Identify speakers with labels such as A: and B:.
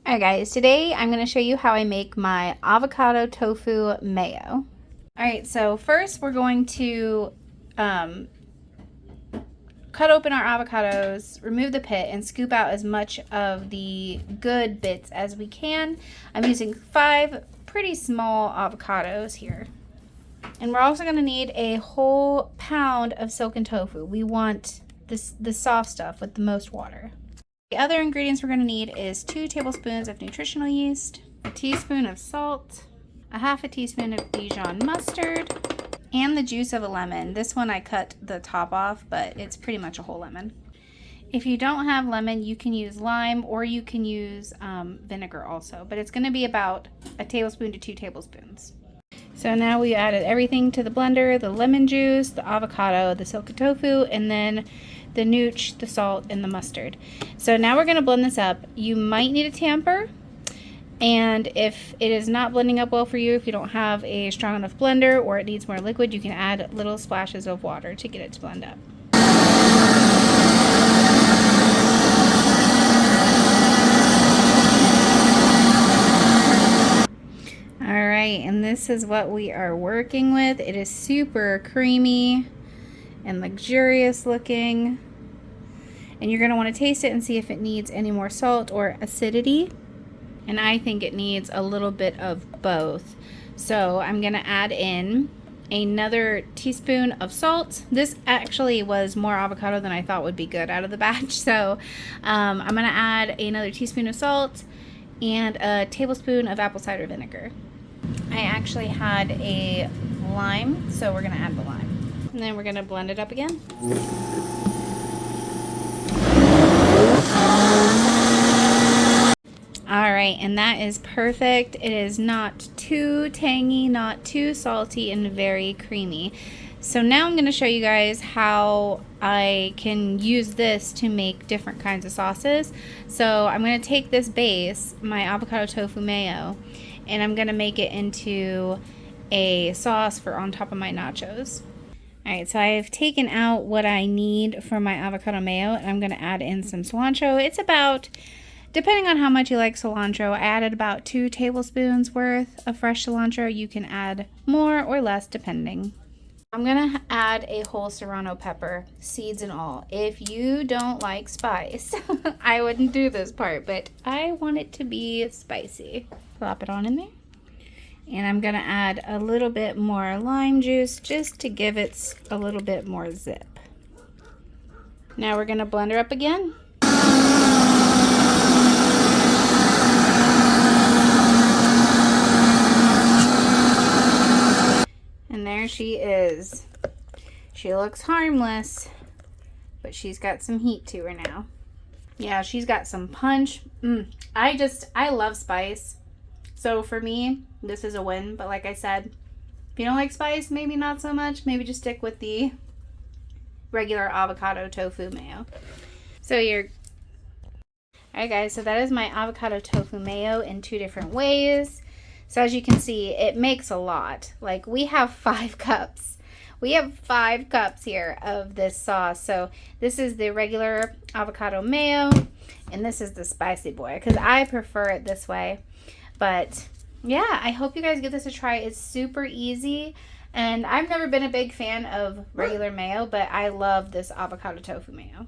A: Alright guys, today I'm going to show you how I make my avocado tofu mayo. Alright, so first we're going to cut open our avocados, remove the pit, and scoop out as much of the good bits as we can. I'm using 5 pretty small avocados here. And we're also going to need a whole pound of silken tofu. We want the soft stuff with the most water. The other ingredients we're going to need is 2 tablespoons of nutritional yeast, a teaspoon of salt, a half a teaspoon of Dijon mustard, and the juice of a lemon. This one I cut the top off, but it's pretty much a whole lemon. If you don't have lemon, you can use lime or you can use vinegar also, but it's going to be about a tablespoon to 2 tablespoons. So now we added everything to the blender: the lemon juice, the avocado, the silken tofu, and then the nooch, the salt, and the mustard. So now we're going to blend this up. You might need a tamper, and if it is not blending up well for you, if you don't have a strong enough blender or it needs more liquid, you can add little splashes of water to get it to blend up. Alright, and this is what we are working with. It is super creamy and luxurious looking. And you're going to want to taste it and see if it needs any more salt or acidity. And I think it needs a little bit of both. So I'm going to add in another teaspoon of salt. This actually was more avocado than I thought would be good out of the batch. So I'm going to add another teaspoon of salt and a tablespoon of apple cider vinegar. I actually had a lime, so we're going to add the lime. And then we're going to blend it up again. Alright, and that is perfect. It is not too tangy, not too salty, and very creamy. So now I'm going to show you guys how I can use this to make different kinds of sauces. So I'm going to take this base, my avocado tofu mayo, and I'm going to make it into a sauce for on top of my nachos. Alright, so I've taken out what I need for my avocado mayo, and I'm going to add in some cilantro. It's about, depending on how much you like cilantro, I added about 2 tablespoons worth of fresh cilantro. You can add more or less depending. I'm going to add a whole serrano pepper, seeds and all. If you don't like spice, I wouldn't do this part, but I want it to be spicy. Plop it on in there. And I'm going to add a little bit more lime juice just to give it a little bit more zip. Now we're going to blend her up again. And there she is. She looks harmless, but she's got some heat to her now. Yeah, she's got some punch. I love spice. So for me, this is a win. But like I said, if you don't like spice, maybe not so much. Maybe just stick with the regular avocado tofu mayo. So alright guys, so that is my avocado tofu mayo in 2 different ways. So as you can see, it makes a lot. Like, we have 5 cups. We have 5 cups here of this sauce. So this is the regular avocado mayo, and this is the spicy boy, because I prefer it this way. But yeah, I hope you guys give this a try. It's super easy, and I've never been a big fan of regular mayo, but I love this avocado tofu mayo.